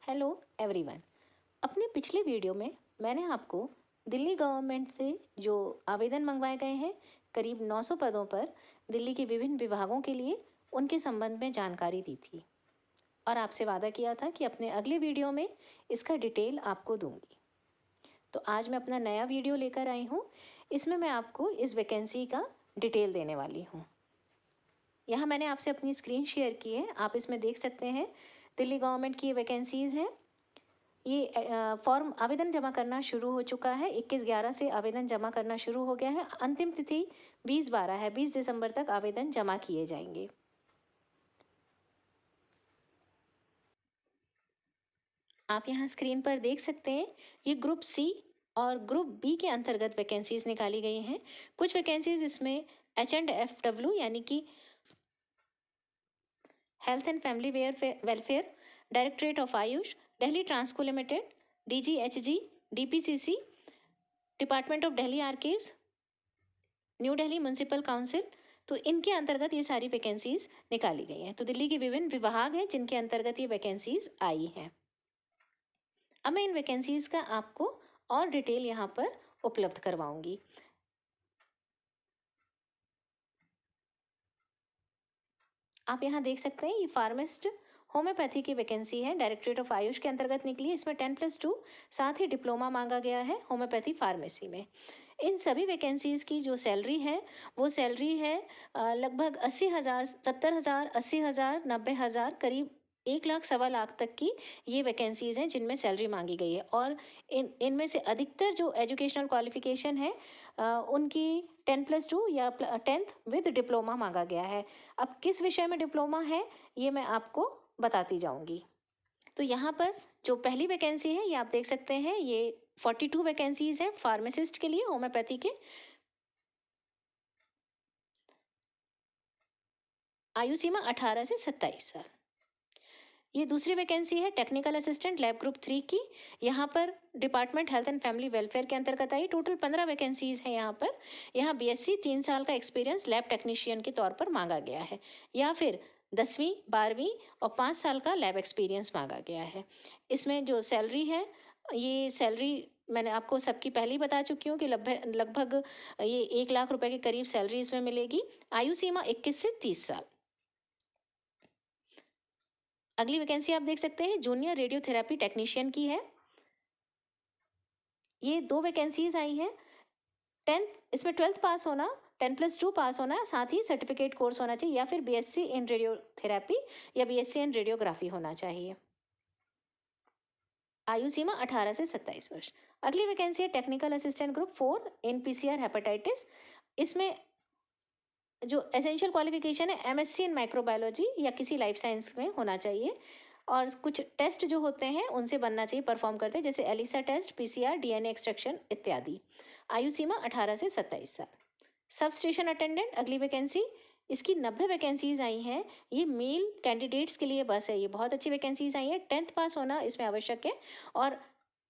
Hello everyone. अपने पिछले video में मैंने आपको दिल्ली गवर्नमेंट से जो आवेदन मंगवाए गए हैं करीब 900 पदों पर दिल्ली के विभिन्न विभागों के लिए उनके संबंध में जानकारी दी थी और आपसे वादा किया था कि अपने अगले वीडियो में इसका डिटेल आपको दूंगी। तो आज मैं अपना नया वीडियो लेकर आई हूँ। इसमें मैं आपको इस वैकेंसी का डिटेल देने वाली हूँ। यहाँ मैंने आपसे अपनी स्क्रीन शेयर की है, आप इसमें देख सकते हैं दिल्ली गवर्नमेंट की वैकेंसीज़ हैं। ये फॉर्म आवेदन जमा करना शुरू हो चुका है। 21/11 से आवेदन जमा करना शुरू हो गया है। अंतिम तिथि 20/12 है। 20 दिसंबर तक आवेदन जमा किए जाएंगे। आप यहाँ स्क्रीन पर देख सकते हैं ये ग्रुप सी और ग्रुप बी के अंतर्गत वैकेंसीज निकाली गई हैं। कुछ वैकेंसीज इसमें H&FW यानी कि health and family welfare, directorate of Ayush, Delhi Transco limited, DGHG, DPCC, department of Delhi archives, new Delhi municipal council, तो इनके अंतर्गत ये सारी वैकेंसीज निकाली गई हैं। तो दिल्ली के विभिन्न विभाग हैं जिनके अंतर्गत ये वैकेंसीज आई हैं। अब मैं इन वैकेंसीज का आपको और डिटेल यहाँ पर उपलब्ध करवाऊंगी। आप यहाँ देख सकते हैं ये फार्मासिस्ट होम्योपैथी की वैकेंसी है, डायरेक्टरेट ऑफ आयुष के अंतर्गत निकली है। इसमें 10+2 साथ ही डिप्लोमा मांगा गया है होम्योपैथी फार्मेसी में। इन सभी वैकेंसीज़ की जो सैलरी है वो सैलरी है लगभग 80,000, 70,000, 80,000, 90,000, करीब 1 लाख, 1.25 लाख तक की ये वैकेंसीज़ हैं जिनमें सैलरी मांगी गई है। और इनमें से अधिकतर जो एजुकेशनल क्वालिफिकेशन है उनकी 10+2 या 10th विद डिप्लोमा मांगा गया है। अब किस विषय में डिप्लोमा है ये मैं आपको बताती जाऊंगी। तो यहाँ पर जो पहली वैकेंसी है ये आप देख सकते हैं, ये 42 वैकेंसीज हैं फार्मासिस्ट के लिए होम्योपैथी के। आयु सीमा 18 से 27 साल। ये दूसरी वैकेंसी है टेक्निकल असिस्टेंट लैब ग्रुप 3 की। यहाँ पर department health and family welfare के अंतर्गत आई। टोटल 15 वैकेंसीज हैं यहाँ पर। यहाँ BSc 3 साल का एक्सपीरियंस लैब टेक्नीशियन के तौर पर मांगा गया है, या फिर 10वीं, 12वीं और 5 साल का लैब एक्सपीरियंस मांगा गया है। इसमें जो सैलरी है ये सैलरी मैंने आपको सबकी पहले ही बता चुकी हूँ कि लगभग ये 1 लाख रुपए के करीब सैलरी इसमें मिलेगी। आयु सीमा 21 से 30 साल। अगली वैकेंसी आप देख सकते हैं जूनियर रेडियोथेरेपी टेक्नीशियन की है। ये 2 वैकेंसीज आई हैं। इसमें 12th पास होना, 10+2 पास होना, साथ ही सर्टिफिकेट कोर्स होना चाहिए, या फिर BSc इन रेडियोथेरेपी या BSc इन रेडियोग्राफी होना चाहिए। आयु सीमा 18 से 27 वर्ष। अगली वैकेंसी है टेक्निकल असिस्टेंट ग्रुप 4 इन PCR हेपेटाइटिस। इसमें जो एसेंशियल क्वालिफिकेशन है MSc इन माइक्रोबायोलॉजी या किसी लाइफ साइंस में होना चाहिए, और कुछ टेस्ट जो होते हैं उनसे बनना चाहिए, परफॉर्म करते हैं, जैसे ELISA test, PCR, DNA extraction इत्यादि। आयु सीमा 18 से 27 साल। सब स्टेशन अटेंडेंट अगली वैकेंसी, इसकी 90 वैकेंसीज आई हैं। ये मेल कैंडिडेट्स के लिए बस है, ये बहुत अच्छी वैकेंसीज आई हैं। 10th पास होना इसमें आवश्यक है और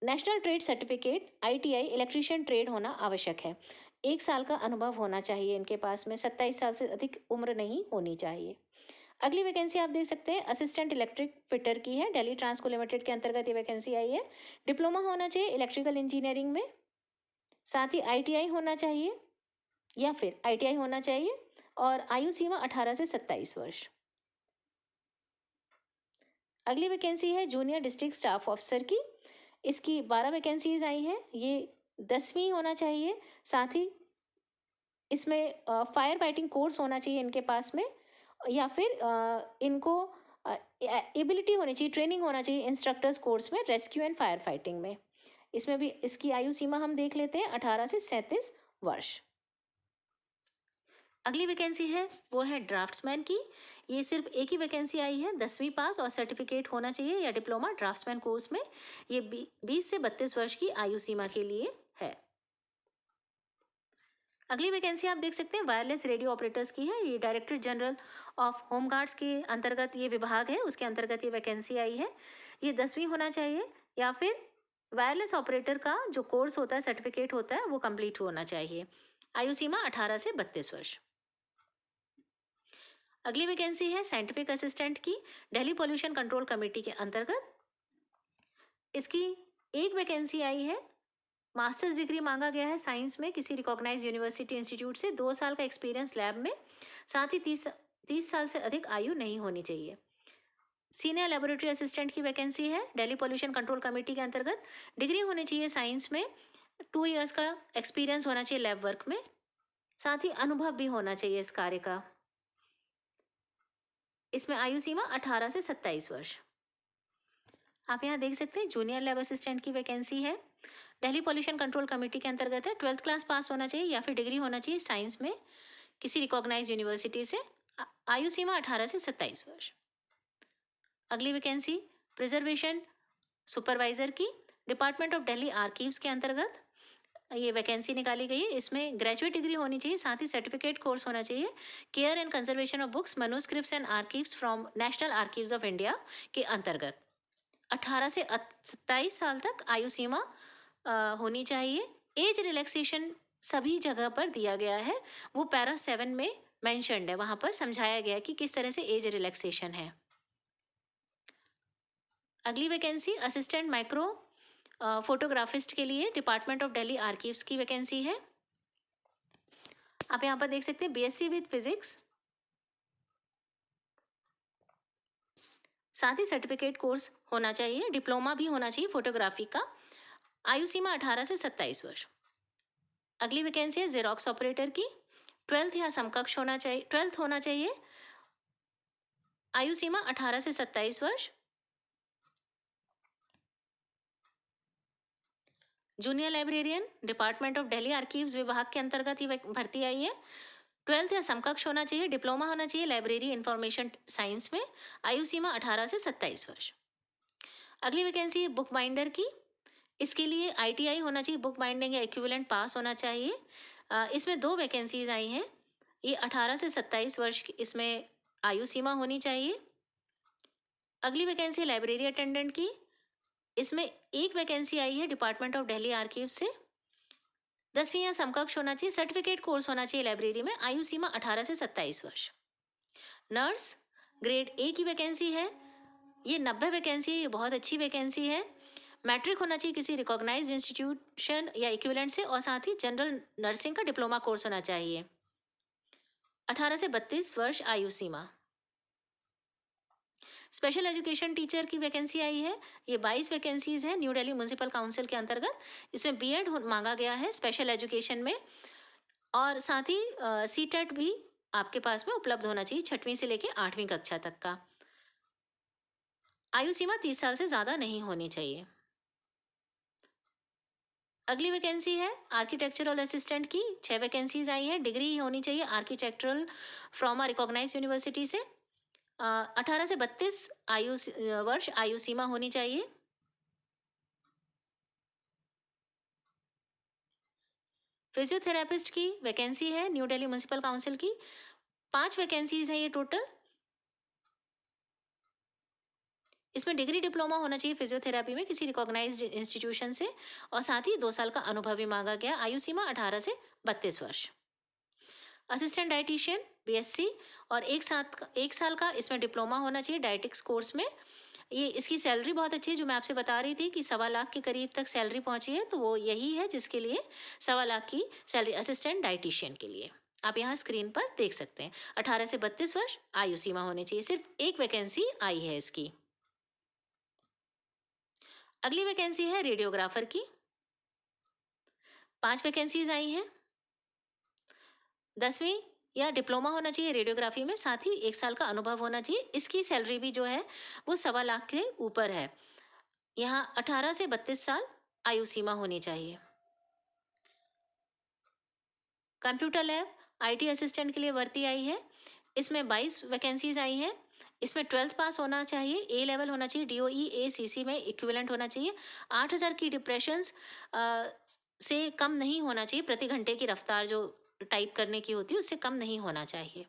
national trade certificate ITI electrician trade होना आवश्यक है। 1 साल का अनुभव होना चाहिए इनके पास में, 27 साल से अधिक उम्र नहीं होनी चाहिए। अगली वैकेंसी आप देख सकते हैं असिस्टेंट इलेक्ट्रिक फिटर की है, दिल्ली ट्रांसको लिमिटेड के अंतर्गत ये वैकेंसी आई है। डिप्लोमा होना चाहिए इलेक्ट्रिकल इंजीनियरिंग में, साथ ही ITI होना चाहिए या फिर ITI होना चाहिए, और आयु सीमा 18 से 27 वर्ष। अगली वैकेंसी है जूनियर डिस्ट्रिक्ट स्टाफ ऑफिसर की। इसकी 12 वैकेंसीज आई हैं। ये 10वीं होना चाहिए, साथ ही इसमें फायर फाइटिंग कोर्स होना चाहिए इनके पास में, या फिर इनको एबिलिटी होनी चाहिए, ट्रेनिंग होना चाहिए इंस्ट्रक्टर्स कोर्स में रेस्क्यू एंड फायर फाइटिंग में। इसमें भी इसकी आयु सीमा हम देख लेते हैं 18 से 37 वर्ष। अगली वैकेंसी है वो है ड्राफ्ट्समैन की। ये सिर्फ एक ही वैकेंसी आई है, 10वीं पास और सर्टिफिकेट होना चाहिए या डिप्लोमा ड्राफ्ट्समैन कोर्स में। ये 20 से 32 वर्ष की आयु सीमा के लिए है। अगली वैकेंसी आप देख सकते हैं वायरलेस रेडियो ऑपरेटर्स की है। ये डायरेक्टर जनरल ऑफ होमगार्ड्स के अंतर्गत ये विभाग है, उसके अंतर्गत ये वैकेंसी आई है। ये 10वीं होना चाहिए या फिर वायरलेस ऑपरेटर का जो कोर्स होता है, सर्टिफिकेट होता है, वो कंप्लीट होना चाहिए। आयु सीमा 18 से 32 वर्ष। अगली वैकेंसी है साइंटिफिक असिस्टेंट की, दिल्ली पॉल्यूशन कंट्रोल कमेटी के अंतर्गत। इसकी एक वैकेंसी आई है, मास्टर्स डिग्री मांगा गया है साइंस में किसी रिकॉग्नाइज यूनिवर्सिटी इंस्टीट्यूट से, 2 साल का एक्सपीरियंस लैब में, साथ ही 30 साल से अधिक आयु नहीं होनी चाहिए। सीनियर लेबोरेटरी असिस्टेंट की वैकेंसी है, दिल्ली पोल्यूशन कंट्रोल कमेटी के अंतर्गत, डिग्री होनी चाहिए साइंस में, 2 इयर्स का एक्सपीरियंस होना चाहिए लैब वर्क में, साथ ही अनुभव भी होना चाहिए इस कार्य का। इसमें आयु सीमा 18 से 27 वर्ष। आप यहाँ देख सकते हैं जूनियर लैब असिस्टेंट की वैकेंसी है, दिल्ली पोल्यूशन कंट्रोल कमेटी के अंतर्गत है, 12th क्लास पास होना चाहिए या फिर डिग्री होना चाहिए साइंस में किसी रिकॉग्नाइज यूनिवर्सिटी से, आयु सीमा 18 से 27 वर्ष। अगली वैकेंसी प्रिजर्वेशन सुपरवाइजर की, डिपार्टमेंट ऑफ दिल्ली आर्कीव्स के अंतर्गत ये वैकेंसी निकाली गई है। इसमें ग्रेजुएट डिग्री होनी चाहिए, साथ ही सर्टिफिकेट कोर्स होना चाहिए, care and conservation of books manuscripts and archives from national archives of India के अंतर्गत। 18 से 27 साल तक आयु सीमा होनी चाहिए। एज रिलैक्सेशन सभी जगह पर दिया गया है, वो पैरा 7 में मेंशन्ड है, वहाँ पर समझाया गया कि किस तरह से एज रिलैक्सेशन है। अगली वैकेंसी असिस्टेंट माइक्रो फोटोग्राफिस्ट के लिए, डिपार्टमेंट ऑफ दिल्ली आर्कीव्स की वैकेंसी है। आप यहाँ पर देख सकते हैं बीएससी विद फिजिक्स, साथ ही सर्टिफिकेट कोर्स होना चाहिए, डिप्लोमा भी होना चाहिए फोटोग्राफी का, आयु सीमा 18 से 27 वर्ष। अगली वैकेंसी है जेरोक्स ऑपरेटर की, 12th या समकक्ष होना चाहिए, 12th होना चाहिए, आयु सीमा 18 से 27 वर्ष। Junior librarian, department of Delhi archives विभाग के अंतर्गत ये भर्ती आई है, 12th या समकक्ष होना चाहिए, डिप्लोमा होना चाहिए लाइब्रेरी इंफॉर्मेशन साइंस में, आयु सीमा 18 से 27 वर्ष। अगली वैकेंसी है बुक बाइंडर की, इसके लिए आईटीआई होना चाहिए, बुक बाइंडिंग या इक्विवेलेंट पास होना चाहिए। इसमें 2 वैकेंसीज आई हैं, ये 18 से 27 वर्ष की इसमें आयु सीमा होनी चाहिए। अगली वैकेंसी लाइब्रेरी अटेंडेंट की, इसमें एक वैकेंसी आई है डिपार्टमेंट ऑफ दिल्ली आर्कीव से, 10वीं या समकक्ष होना चाहिए, सर्टिफिकेट कोर्स होना चाहिए लाइब्रेरी में, आयु सीमा 18 से 27 वर्ष। नर्स ग्रेड ए की वैकेंसी है, ये 90 वैकेंसी है, ये बहुत अच्छी वैकेंसी है, मैट्रिक होना चाहिए किसी रिकॉग्नाइज्ड इंस्टीट्यूशन या इक्विवेलेंट से, और साथ ही जनरल नर्सिंग का डिप्लोमा कोर्स होना चाहिए, 18 से 32 वर्ष आयु सीमा। स्पेशल एजुकेशन टीचर की वैकेंसी आई है, ये 22 वैकेंसीज हैं न्यू दिल्ली म्यूनिसिपल काउंसिल के अंतर्गत, इसमें बीएड मांगा गया है स्पेशल एजुकेशन में, और साथ ही सीटेट भी आपके पास में उपलब्ध होना चाहिए 6वीं से लेकर 8वीं कक्षा तक का। आयु सीमा 30 साल से ज़्यादा नहीं होनी चाहिए। अगली वैकेंसी है आर्किटेक्चरल असिस्टेंट की, 6 वैकेंसीज आई है, डिग्री होनी चाहिए architectural from a recognised university से, 18 से 32 वर्ष आयु सीमा होनी चाहिए। फिजियोथेरेपिस्ट की वैकेंसी है न्यू दिल्ली म्यूनिसिपल काउंसिल की, 5 वैकेंसीज हैं ये टोटल। इसमें डिग्री डिप्लोमा होना चाहिए फिजियोथेरेपी में किसी रिकॉग्नाइज्ड इंस्टीट्यूशन से, और साथ ही 2 साल का अनुभव भी मांगा गया, आयु सीमा 18 से 32 वर्ष। असिस्टेंट डाइटिशियन बीएससी, और 1 साल का इसमें डिप्लोमा होना चाहिए डाइटिक्स कोर्स में। ये इसकी सैलरी बहुत अच्छी है, जो मैं आपसे बता रही थी कि 1.25 के करीब तक सैलरी पहुंची है, तो वो यही है जिसके लिए 1.25 की सैलरी असिस्टेंट डाइटिशियन के लिए। आप यहाँ स्क्रीन पर देख सकते हैं, 18 से 32 वर्ष आयु सीमा होनी चाहिए, सिर्फ एक वैकेंसी आई है इसकी। अगली वैकेंसी है रेडियोग्राफर की, 5 वैकेंसीज आई हैं, 10वीं या डिप्लोमा होना चाहिए रेडियोग्राफी में, साथ ही 1 साल का अनुभव होना चाहिए। इसकी सैलरी भी जो है वो 1.25 के ऊपर है। यहाँ 18 से 32 साल आयु सीमा होनी चाहिए। कंप्यूटर लैब आईटी असिस्टेंट के लिए भर्ती आई है, इसमें 22 वैकेंसीज आई हैं, इसमें 12th पास होना चाहिए, ए लेवल होना चाहिए, डीओई एसीसी में इक्विवेलेंट होना चाहिए, 8000 की डिप्रेशंस से कम नहीं होना चाहिए, प्रति घंटे की रफ्तार जो टाइप करने की होती है उससे कम नहीं होना चाहिए।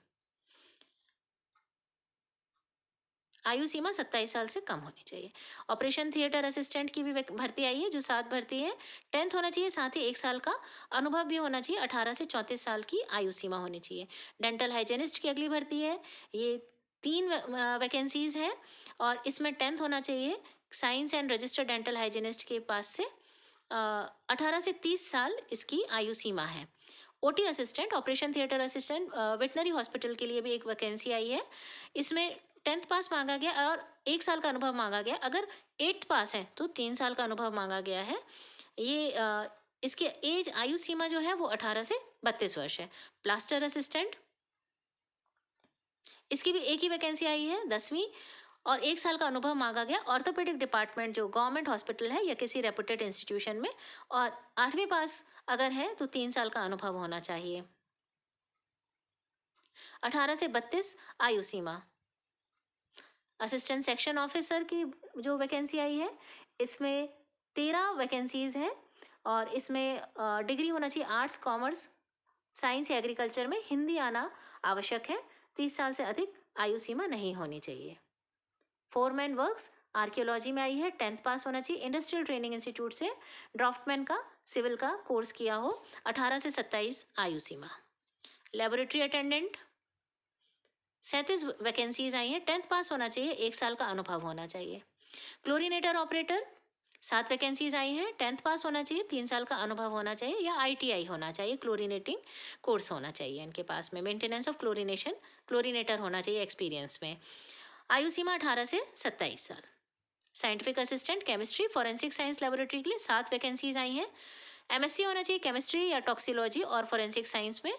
आयु सीमा 27 साल से कम होनी चाहिए। ऑपरेशन थिएटर असिस्टेंट की भी भर्ती आई है, जो 7 भर्ती है, 10th होना चाहिए, साथ ही 1 साल का अनुभव भी होना चाहिए, 18 से 34 साल की आयु सीमा होनी चाहिए। डेंटल हाइजेनिस्ट की अगली भर्ती है, ये 3 वैकेंसीज है, और इसमें 10th होना चाहिए, science and registered dental hygienist के पास से 18 से 30 साल इसकी आयु सीमा है। OT assistant, operation theatre assistant, veterinary hospital के लिए भी एक वैकेंसी आई है। इसमें 10th पास मांगा गया और 1 साल का अनुभव मांगा गया। अगर 8th पास है तो 3 साल का अनुभव मांगा गया है। ये इसके एज आयु सीमा जो है वो 18 से 32 वर्ष है। प्लास्टर असिस्टेंट, इसकी भी एक ही वैकेंसी आई है 10वीं, और 1 साल का अनुभव मांगा गया। ऑर्थोपेडिक डिपार्टमेंट जो गवर्नमेंट हॉस्पिटल है या किसी रेपुटेड इंस्टीट्यूशन में, और 8वीं पास अगर है तो 3 साल का अनुभव होना चाहिए। 18 से 32 आयु सीमा। असिस्टेंट सेक्शन ऑफिसर की जो वैकेंसी आई है, इसमें 13 वैकेंसीज हैं और इसमें डिग्री होना चाहिए आर्ट्स, कॉमर्स, साइंस या एग्रीकल्चर में। हिंदी आना आवश्यक है। 30 साल से अधिक आयु सीमा नहीं होनी चाहिए। फोरमैन वर्क्स आर्कियोलॉजी में आई है, 10th पास होना चाहिए। इंडस्ट्रियल ट्रेनिंग इंस्टीट्यूट से ड्राफ्टमैन का सिविल का कोर्स किया हो, 18 से 27 आयु सीमा। लेबोरेटरी अटेंडेंट 37 वैकेंसीज आई हैं, 10th पास होना चाहिए, 1 साल का अनुभव होना चाहिए। क्लोरीनेटर ऑपरेटर 7 वैकेंसीज आई हैं, 10th पास होना चाहिए, 3 साल का अनुभव होना चाहिए या ITI होना चाहिए, क्लोरीनेटिंग कोर्स होना चाहिए इनके पास में। मेंटेनेंस ऑफ क्लोरीनेशन, क्लोरीनेटर होना चाहिए एक्सपीरियंस में। आयु सीमा 18 से 27 साल। Scientific assistant chemistry, forensic science laboratory के लिए 7 वैकेंसीज आई हैं। MSc होना चाहिए केमिस्ट्री या टॉक्सिलॉजी और फॉरेंसिक साइंस में।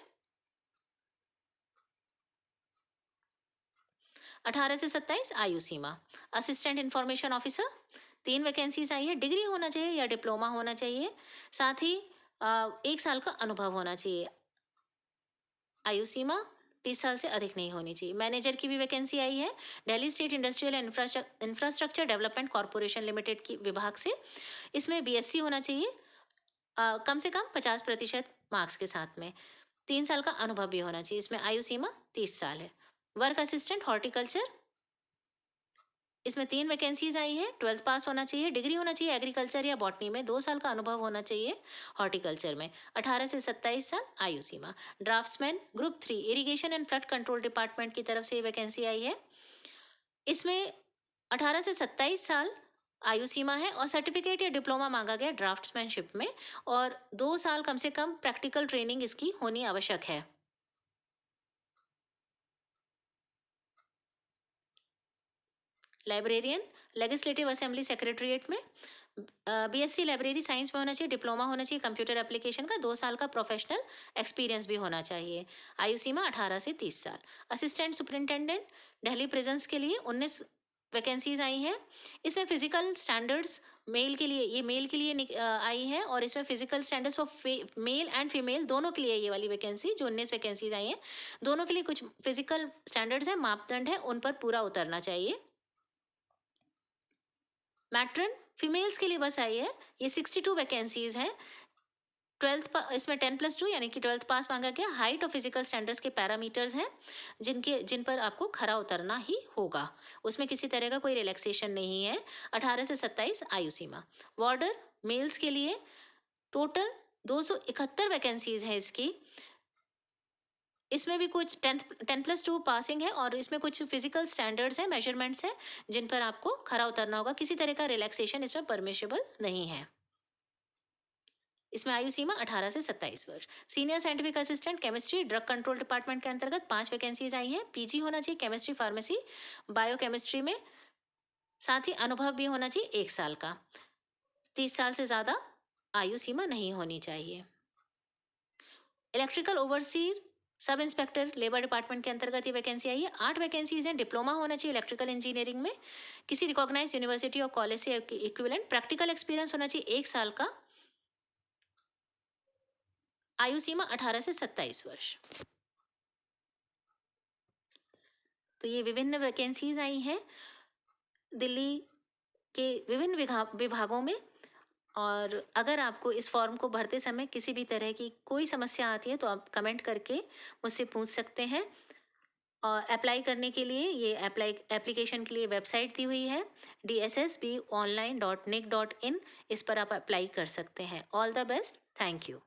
18 से 27 आयु सीमा। असिस्टेंट इंफॉर्मेशन ऑफिसर 3 वैकेंसीज आई है, डिग्री होना चाहिए या डिप्लोमा होना चाहिए, साथ ही 1 साल का अनुभव होना चाहिए। आयु सीमा 30 साल से अधिक नहीं होनी चाहिए। मैनेजर की भी वैकेंसी आई है, Delhi state industrial and infrastructure development corporation limited की विभाग से। इसमें BSc होना चाहिए, कम से कम 50% मार्क्स के साथ में। 3 साल का अनुभव भी होना चाहिए। इसमें आयु सीमा 30 साल है। वर्क असिस्टेंट हॉर्टिकल्चर, इसमें 3 वैकेंसीज आई है, 12th पास होना चाहिए, डिग्री होना चाहिए एग्रीकल्चर या बॉटनी में, 2 साल का अनुभव होना चाहिए हॉर्टिकल्चर में। 18 से 27 साल आयु सीमा। Draftsman group 3 irrigation and flood control department की तरफ से ये वैकेंसी आई है। इसमें 18 से 27 साल आयु सीमा है और सर्टिफिकेट या डिप्लोमा मांगा गया ड्राफ्ट्समैनशिप में, और 2 साल कम से कम प्रैक्टिकल ट्रेनिंग इसकी होनी आवश्यक है। लाइब्रेरियन लेजिस्लेटिव असेंबली सेक्रेटरीट में BSc लाइब्रेरी साइंस में होना चाहिए, डिप्लोमा होना चाहिए कंप्यूटर एप्लीकेशन का, 2 साल का प्रोफेशनल एक्सपीरियंस भी होना चाहिए। आयु सीमा 18 से 30 साल। असिस्टेंट सुपरिंटेंडेंट दिल्ली प्रिजन्स के लिए 19 वैकेंसीज आई हैं। इसमें फिजिकल स्टैंडर्ड्स मेल के लिए, ये मेल के लिए आई है, और इसमें physical standards for male and female दोनों के लिए ये वाली वैकेंसी जो 19 वैकेंसीज आई हैं, दोनों के लिए कुछ फिजिकल स्टैंडर्ड्स हैं, मापदंड है, उन पर पूरा उतरना चाहिए। मैट्रन फीमेल्स के लिए बस आई है, ये 62 वैकेंसीज हैं। 12th इसमें 10+2 यानी कि 12th पास मांगा गया। हाइट और फिजिकल स्टैंडर्ड्स के पैरामीटर्स हैं जिन पर आपको खरा उतरना ही होगा, उसमें किसी तरह का कोई रिलैक्सेशन नहीं है। 18 से 27 आयु सीमा। वार्डर मेल्स के लिए टोटल 271 वैकेंसीज हैं इसकी। इसमें भी कुछ 10+2 पासिंग है, और इसमें कुछ फिजिकल स्टैंडर्ड्स हैं, मेजरमेंट्स हैं, जिन पर आपको खरा उतरना होगा। किसी तरह का रिलैक्सेशन इसमें परमिशेबल नहीं है। इसमें आयु सीमा 18 से 27 वर्ष। Senior scientific assistant chemistry drug control department के अंतर्गत 5 वैकेंसीज आई हैं। PG होना चाहिए केमिस्ट्री, फार्मेसी, बायोकेमिस्ट्री में, साथ ही अनुभव भी होना चाहिए 1 साल का। 30 साल से ज़्यादा आयु सीमा नहीं होनी चाहिए। Electrical overseer sub inspector labour department के अंतर्गत ये वैकेंसी आई है। 8 वैकेंसीज हैं। डिप्लोमा होना चाहिए इलेक्ट्रिकल इंजीनियरिंग में, किसी रिकॉग्नाइज यूनिवर्सिटी और कॉलेज से इक्विवेलेंट। प्रैक्टिकल एक्सपीरियंस होना चाहिए 1 साल का। आयु सीमा 18 से 27 वर्ष। तो ये विभिन्न वैकेंसीज आई हैं दिल्ली के विभिन्न विभागों में, और अगर आपको इस फॉर्म को भरते समय किसी भी तरह की कोई समस्या आती है तो आप कमेंट करके मुझसे पूछ सकते हैं। और अप्लाई करने के लिए ये एप्लीकेशन के लिए वेबसाइट दी हुई है dssbonline.nic.in, इस पर आप अप्लाई कर सकते हैं। All the best, thank you.